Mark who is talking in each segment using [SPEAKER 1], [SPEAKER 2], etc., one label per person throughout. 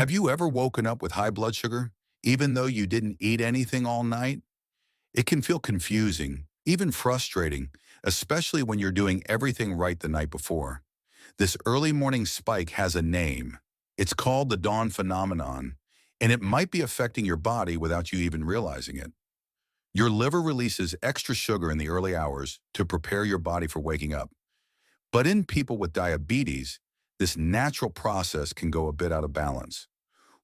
[SPEAKER 1] Have you ever woken up with high blood sugar, even though you didn't eat anything all night? It can feel confusing, even frustrating, especially when you're doing everything right the night before. This early morning spike has a name. It's called the dawn phenomenon, and it might be affecting your body without you even realizing it. Your liver releases extra sugar in the early hours to prepare your body for waking up. But in people with diabetes, this natural process can go a bit out of balance.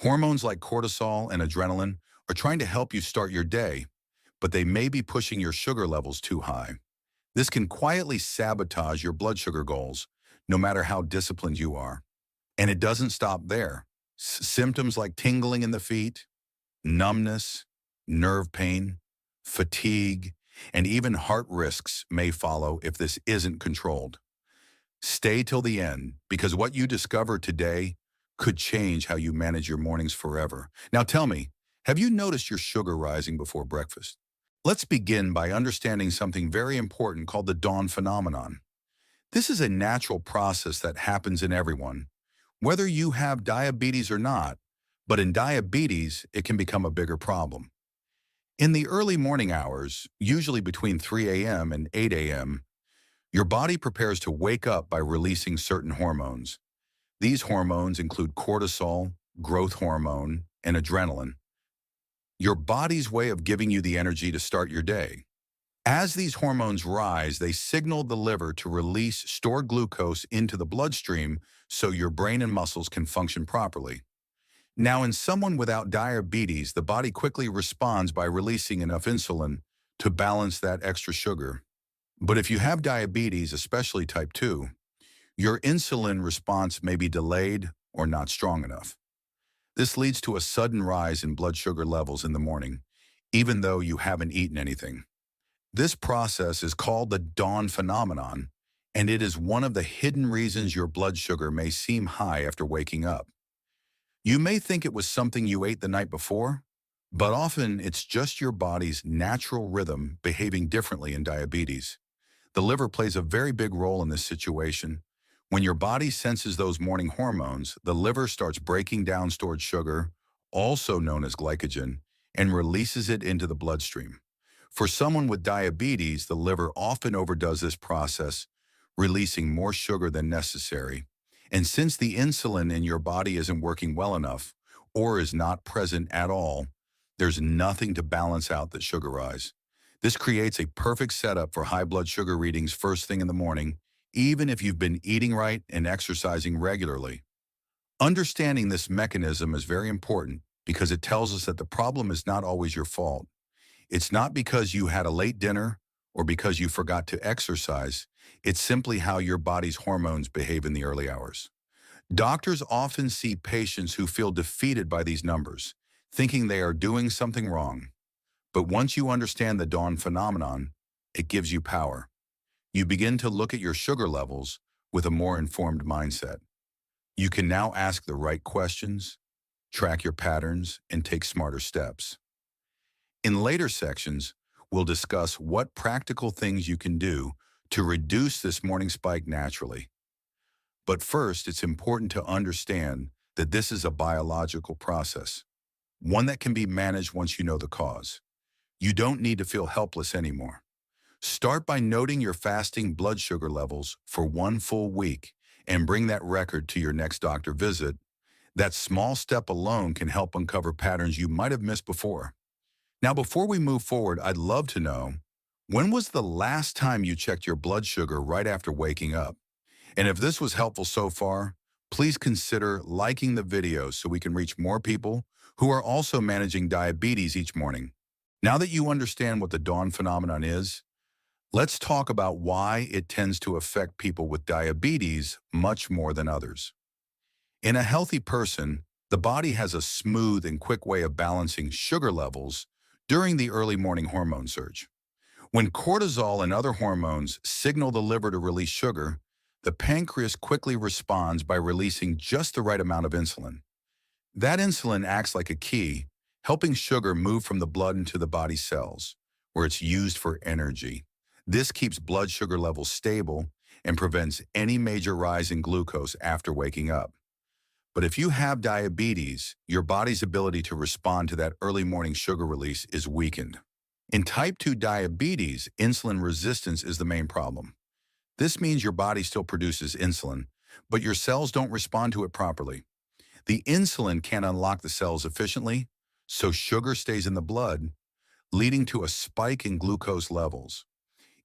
[SPEAKER 1] Hormones like cortisol and adrenaline are trying to help you start your day, but they may be pushing your sugar levels too high. This can quietly sabotage your blood sugar goals, no matter how disciplined you are. And it doesn't stop there. Symptoms like tingling in the feet, numbness, nerve pain, fatigue, and even heart risks may follow if this isn't controlled. Stay till the end, because what you discover today could change how you manage your mornings forever. Now tell me, have you noticed your sugar rising before breakfast? Let's begin by understanding something very important called the dawn phenomenon. This is a natural process that happens in everyone, whether you have diabetes or not, but in diabetes, it can become a bigger problem. In the early morning hours, usually between 3 a.m. and 8 a.m., your body prepares to wake up by releasing certain hormones. These hormones include cortisol, growth hormone, and adrenaline, your body's way of giving you the energy to start your day. As these hormones rise, they signal the liver to release stored glucose into the bloodstream so your brain and muscles can function properly. Now, in someone without diabetes, the body quickly responds by releasing enough insulin to balance that extra sugar. But if you have diabetes, especially type 2, your insulin response may be delayed or not strong enough. This leads to a sudden rise in blood sugar levels in the morning, even though you haven't eaten anything. This process is called the dawn phenomenon, and it is one of the hidden reasons your blood sugar may seem high after waking up. You may think it was something you ate the night before, but often it's just your body's natural rhythm behaving differently in diabetes. The liver plays a very big role in this situation. When your body senses those morning hormones, the liver starts breaking down stored sugar, also known as glycogen, and releases it into the bloodstream. For someone with diabetes, the liver often overdoes this process, releasing more sugar than necessary. And since the insulin in your body isn't working well enough, or is not present at all, there's nothing to balance out the sugar rise. This creates a perfect setup for high blood sugar readings first thing in the morning, even if you've been eating right and exercising regularly. Understanding this mechanism is very important because it tells us that the problem is not always your fault. It's not because you had a late dinner or because you forgot to exercise. It's simply how your body's hormones behave in the early hours. Doctors often see patients who feel defeated by these numbers, thinking they are doing something wrong. But once you understand the dawn phenomenon, it gives you power. You begin to look at your sugar levels with a more informed mindset. You can now ask the right questions, track your patterns, and take smarter steps. In later sections, we'll discuss what practical things you can do to reduce this morning spike naturally. But first, it's important to understand that this is a biological process, one that can be managed once you know the cause. You don't need to feel helpless anymore. Start by noting your fasting blood sugar levels for 1 full week and bring that record to your next doctor visit. That small step alone can help uncover patterns you might have missed before. Now, before we move forward, I'd love to know, when was the last time you checked your blood sugar right after waking up? And if this was helpful so far, please consider liking the video so we can reach more people who are also managing diabetes each morning. Now that you understand what the dawn phenomenon is, let's talk about why it tends to affect people with diabetes much more than others. In a healthy person, the body has a smooth and quick way of balancing sugar levels during the early morning hormone surge. When cortisol and other hormones signal the liver to release sugar, the pancreas quickly responds by releasing just the right amount of insulin. That insulin acts like a key, helping sugar move from the blood into the body's cells, where it's used for energy. This keeps blood sugar levels stable and prevents any major rise in glucose after waking up. But if you have diabetes, your body's ability to respond to that early morning sugar release is weakened. In type 2 diabetes, insulin resistance is the main problem. This means your body still produces insulin, but your cells don't respond to it properly. The insulin can't unlock the cells efficiently, so sugar stays in the blood, leading to a spike in glucose levels.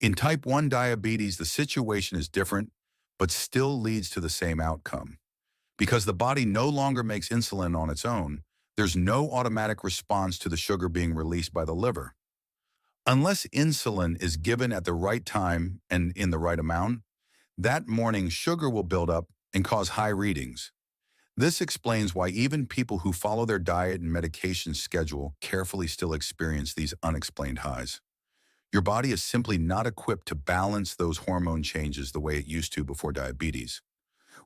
[SPEAKER 1] In type 1 diabetes, the situation is different, but still leads to the same outcome. Because the body no longer makes insulin on its own, there's no automatic response to the sugar being released by the liver. Unless insulin is given at the right time and in the right amount, that morning sugar will build up and cause high readings. This explains why even people who follow their diet and medication schedule carefully still experience these unexplained highs. Your body is simply not equipped to balance those hormone changes the way it used to before diabetes.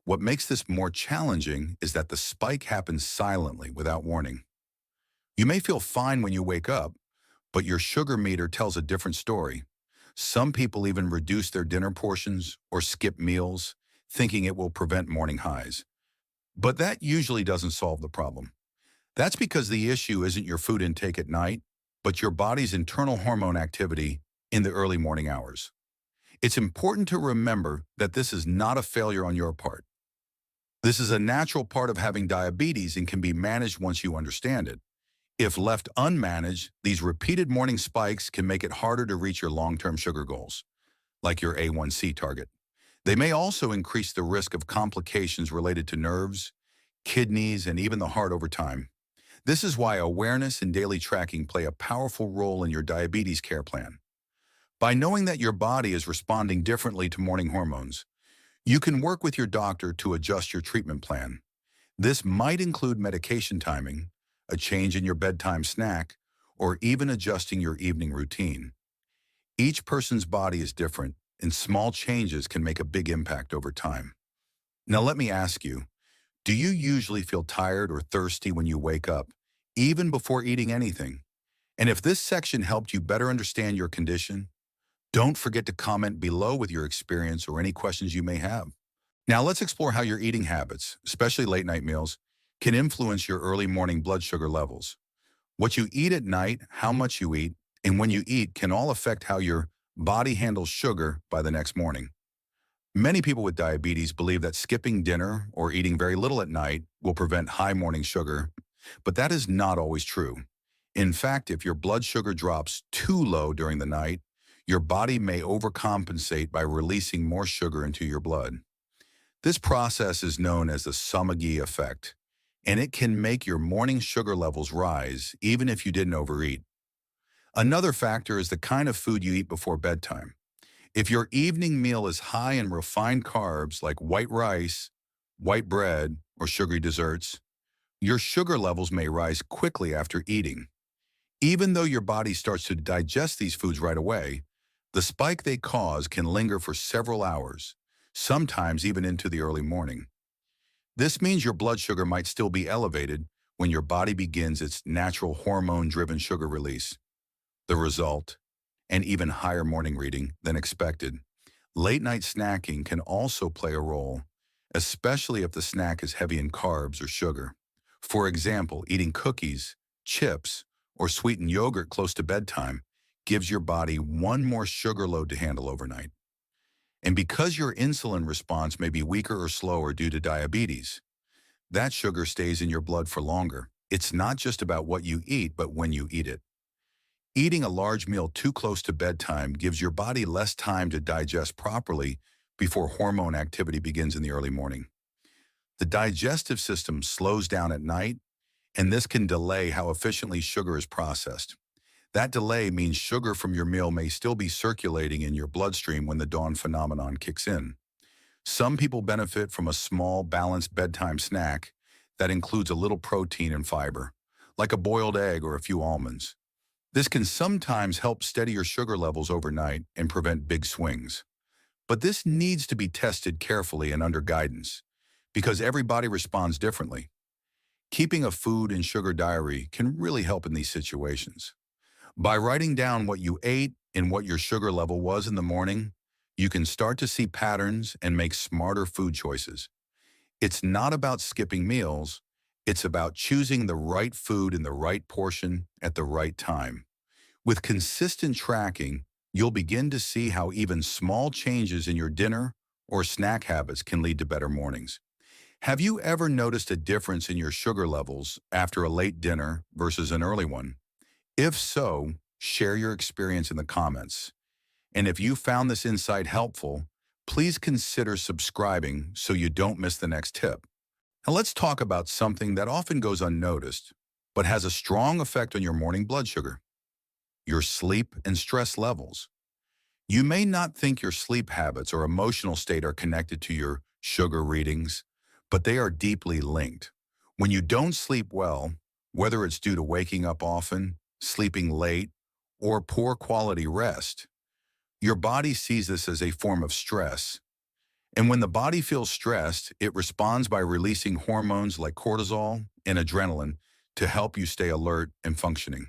[SPEAKER 1] What makes this more challenging is that the spike happens silently without warning. You may feel fine when you wake up, but your sugar meter tells a different story. Some people even reduce their dinner portions or skip meals, thinking it will prevent morning highs. But that usually doesn't solve the problem. That's because the issue isn't your food intake at night, but your body's internal hormone activity in the early morning hours. It's important to remember that this is not a failure on your part. This is a natural part of having diabetes and can be managed once you understand it. If left unmanaged, these repeated morning spikes can make it harder to reach your long-term sugar goals, like your A1C target. They may also increase the risk of complications related to nerves, kidneys, and even the heart over time. This is why awareness and daily tracking play a powerful role in your diabetes care plan. By knowing that your body is responding differently to morning hormones, you can work with your doctor to adjust your treatment plan. This might include medication timing, a change in your bedtime snack, or even adjusting your evening routine. Each person's body is different, and small changes can make a big impact over time. Now let me ask you, do you usually feel tired or thirsty when you wake up, even before eating anything? And if this section helped you better understand your condition, don't forget to comment below with your experience or any questions you may have. Now let's explore how your eating habits, especially late night meals, can influence your early morning blood sugar levels. What you eat at night, how much you eat, and when you eat can all affect how your body handles sugar by the next morning. Many people with diabetes believe that skipping dinner or eating very little at night will prevent high morning sugar, but that is not always true. In fact, if your blood sugar drops too low during the night, your body may overcompensate by releasing more sugar into your blood. This process is known as the Somogyi effect, and it can make your morning sugar levels rise even if you didn't overeat. Another factor is the kind of food you eat before bedtime. If your evening meal is high in refined carbs like white rice, white bread, or sugary desserts, your sugar levels may rise quickly after eating. Even though your body starts to digest these foods right away, the spike they cause can linger for several hours, sometimes even into the early morning. This means your blood sugar might still be elevated when your body begins its natural hormone-driven sugar release. The result, an even higher morning reading than expected. Late-night snacking can also play a role, especially if the snack is heavy in carbs or sugar. For example, eating cookies, chips, or sweetened yogurt close to bedtime gives your body one more sugar load to handle overnight. And because your insulin response may be weaker or slower due to diabetes, that sugar stays in your blood for longer. It's not just about what you eat, but when you eat it. Eating a large meal too close to bedtime gives your body less time to digest properly before hormone activity begins in the early morning. The digestive system slows down at night, and this can delay how efficiently sugar is processed. That delay means sugar from your meal may still be circulating in your bloodstream when the dawn phenomenon kicks in. Some people benefit from a small, balanced bedtime snack that includes a little protein and fiber, like a boiled egg or a few almonds. This can sometimes help steady your sugar levels overnight and prevent big swings. But this needs to be tested carefully and under guidance, because every body responds differently. Keeping a food and sugar diary can really help in these situations. By writing down what you ate and what your sugar level was in the morning, you can start to see patterns and make smarter food choices. It's not about skipping meals. It's about choosing the right food in the right portion at the right time. With consistent tracking, you'll begin to see how even small changes in your dinner or snack habits can lead to better mornings. Have you ever noticed a difference in your sugar levels after a late dinner versus an early one? If so, share your experience in the comments. And if you found this insight helpful, please consider subscribing so you don't miss the next tip. Now let's talk about something that often goes unnoticed, but has a strong effect on your morning blood sugar: your sleep and stress levels. You may not think your sleep habits or emotional state are connected to your sugar readings, but they are deeply linked. When you don't sleep well, whether it's due to waking up often, sleeping late, or poor quality rest, your body sees this as a form of stress. And when the body feels stressed, it responds by releasing hormones like cortisol and adrenaline to help you stay alert and functioning.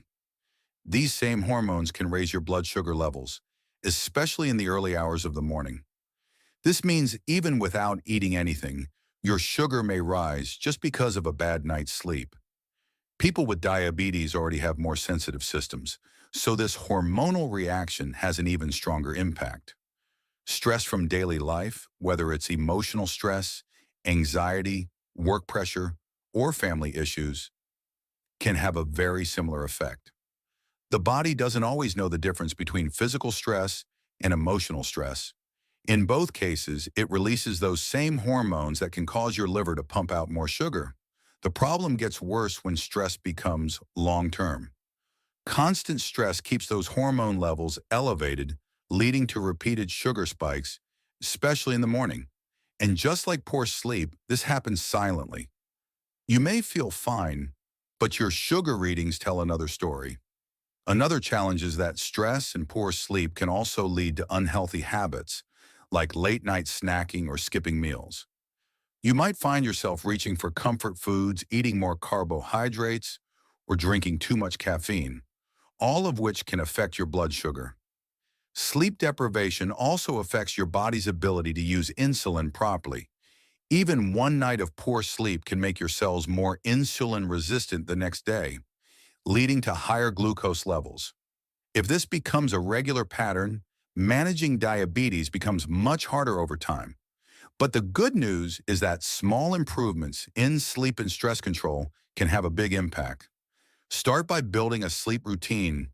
[SPEAKER 1] These same hormones can raise your blood sugar levels, especially in the early hours of the morning. This means even without eating anything, your sugar may rise just because of a bad night's sleep. People with diabetes already have more sensitive systems, so this hormonal reaction has an even stronger impact. Stress from daily life, whether it's emotional stress, anxiety, work pressure, or family issues, can have a very similar effect. The body doesn't always know the difference between physical stress and emotional stress. In both cases, it releases those same hormones that can cause your liver to pump out more sugar. The problem gets worse when stress becomes long-term. Constant stress keeps those hormone levels elevated, leading to repeated sugar spikes, especially in the morning. And just like poor sleep, this happens silently. You may feel fine, but your sugar readings tell another story. Another challenge is that stress and poor sleep can also lead to unhealthy habits, like late-night snacking or skipping meals. You might find yourself reaching for comfort foods, eating more carbohydrates, or drinking too much caffeine, all of which can affect your blood sugar. Sleep deprivation also affects your body's ability to use insulin properly. Even one night of poor sleep can make your cells more insulin resistant the next day, leading to higher glucose levels. If this becomes a regular pattern, managing diabetes becomes much harder over time. But the good news is that small improvements in sleep and stress control can have a big impact. Start by building a sleep routine.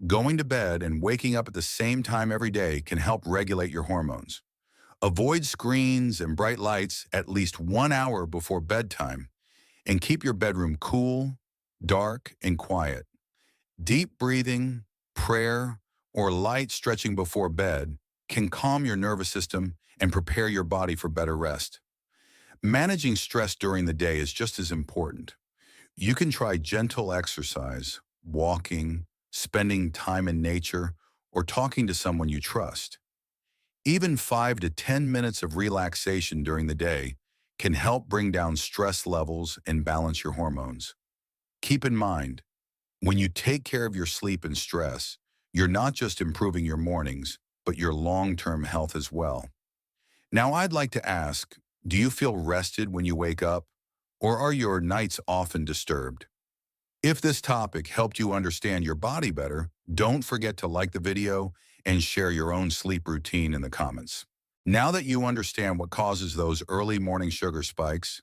[SPEAKER 1] Going to bed and waking up at the same time every day can help regulate your hormones. Avoid screens and bright lights at least 1 hour before bedtime, and keep your bedroom cool, dark, and quiet. Deep breathing, prayer, or light stretching before bed can calm your nervous system and prepare your body for better rest. Managing stress during the day is just as important. You can try gentle exercise, walking, spending time in nature, or talking to someone you trust. Even 5 to 10 minutes of relaxation during the day can help bring down stress levels and balance your hormones. Keep in mind, when you take care of your sleep and stress, you're not just improving your mornings, but your long-term health as well. Now, I'd like to ask, do you feel rested when you wake up, or are your nights often disturbed? If this topic helped you understand your body better, don't forget to like the video and share your own sleep routine in the comments. Now that you understand what causes those early morning sugar spikes,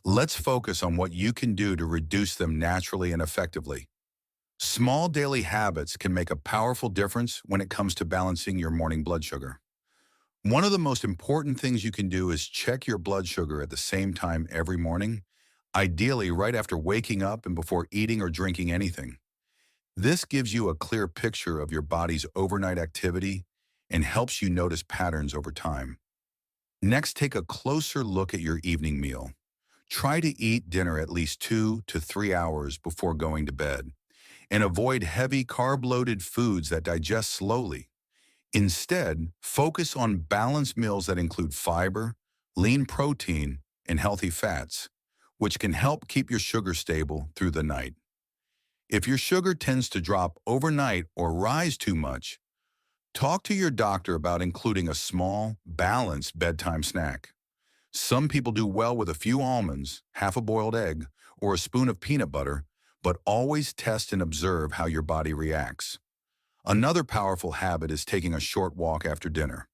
[SPEAKER 1] let's focus on what you can do to reduce them naturally and effectively. Small daily habits can make a powerful difference when it comes to balancing your morning blood sugar. One of the most important things you can do is check your blood sugar at the same time every morning, ideally right after waking up and before eating or drinking anything. This gives you a clear picture of your body's overnight activity and helps you notice patterns over time. Next, take a closer look at your evening meal. Try to eat dinner at least 2 to 3 hours before going to bed, and avoid heavy carb-loaded foods that digest slowly. Instead, focus on balanced meals that include fiber, lean protein, and healthy fats, which can help keep your sugar stable through the night. If your sugar tends to drop overnight or rise too much, talk to your doctor about including a small, balanced bedtime snack. Some people do well with a few almonds, half a boiled egg, or a spoon of peanut butter, but always test and observe how your body reacts. Another powerful habit is taking a short walk after dinner.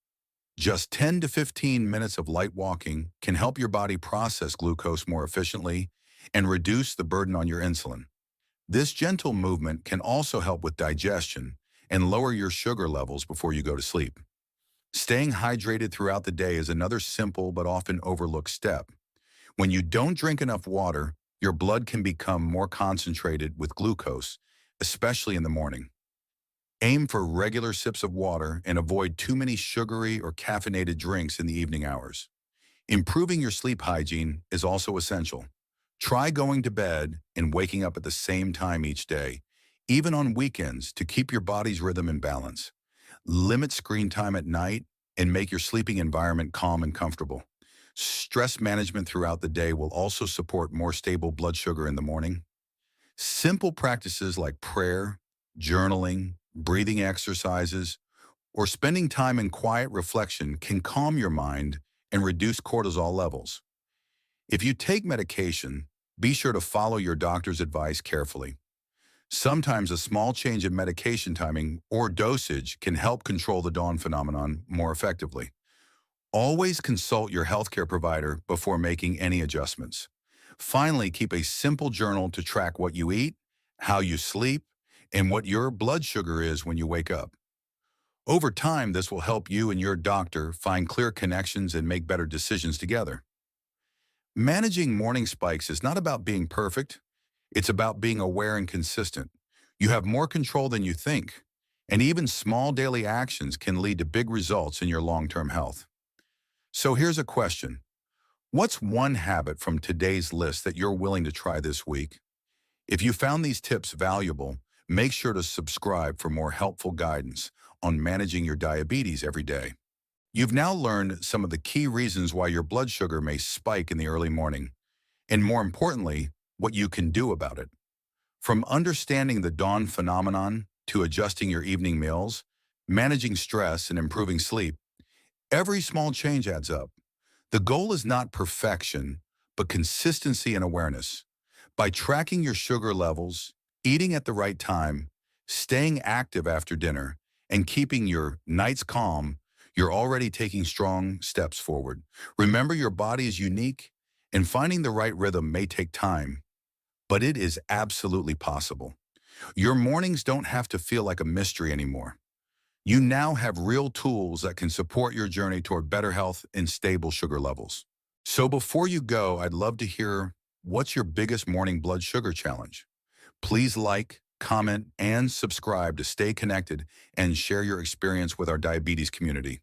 [SPEAKER 1] Just 10 to 15 minutes of light walking can help your body process glucose more efficiently and reduce the burden on your insulin. This gentle movement can also help with digestion and lower your sugar levels before you go to sleep. Staying hydrated throughout the day is another simple but often overlooked step. When you don't drink enough water, your blood can become more concentrated with glucose, especially in the morning. Aim for regular sips of water and avoid too many sugary or caffeinated drinks in the evening hours. Improving your sleep hygiene is also essential. Try going to bed and waking up at the same time each day, even on weekends, to keep your body's rhythm in balance. Limit screen time at night and make your sleeping environment calm and comfortable. Stress management throughout the day will also support more stable blood sugar in the morning. Simple practices like prayer, journaling, breathing exercises, or spending time in quiet reflection can calm your mind and reduce cortisol levels. If you take medication, be sure to follow your doctor's advice carefully. Sometimes a small change in medication timing or dosage can help control the dawn phenomenon more effectively. Always consult your healthcare provider before making any adjustments. Finally, keep a simple journal to track what you eat, how you sleep, and what your blood sugar is when you wake up. Over time, this will help you and your doctor find clear connections and make better decisions together. Managing morning spikes is not about being perfect. It's about being aware and consistent. You have more control than you think, and even small daily actions can lead to big results in your long-term health. So here's a question. What's one habit from today's list that you're willing to try this week? If you found these tips valuable, make sure to subscribe for more helpful guidance on managing your diabetes every day. You've now learned some of the key reasons why your blood sugar may spike in the early morning, and more importantly, what you can do about it. From understanding the dawn phenomenon to adjusting your evening meals, managing stress and improving sleep, every small change adds up. The goal is not perfection, but consistency and awareness. By tracking your sugar levels, eating at the right time, staying active after dinner, and keeping your nights calm, you're already taking strong steps forward. Remember, your body is unique, and finding the right rhythm may take time, but it is absolutely possible. Your mornings don't have to feel like a mystery anymore. You now have real tools that can support your journey toward better health and stable sugar levels. So before you go, I'd love to hear, what's your biggest morning blood sugar challenge? Please like, comment, and subscribe to stay connected and share your experience with our diabetes community.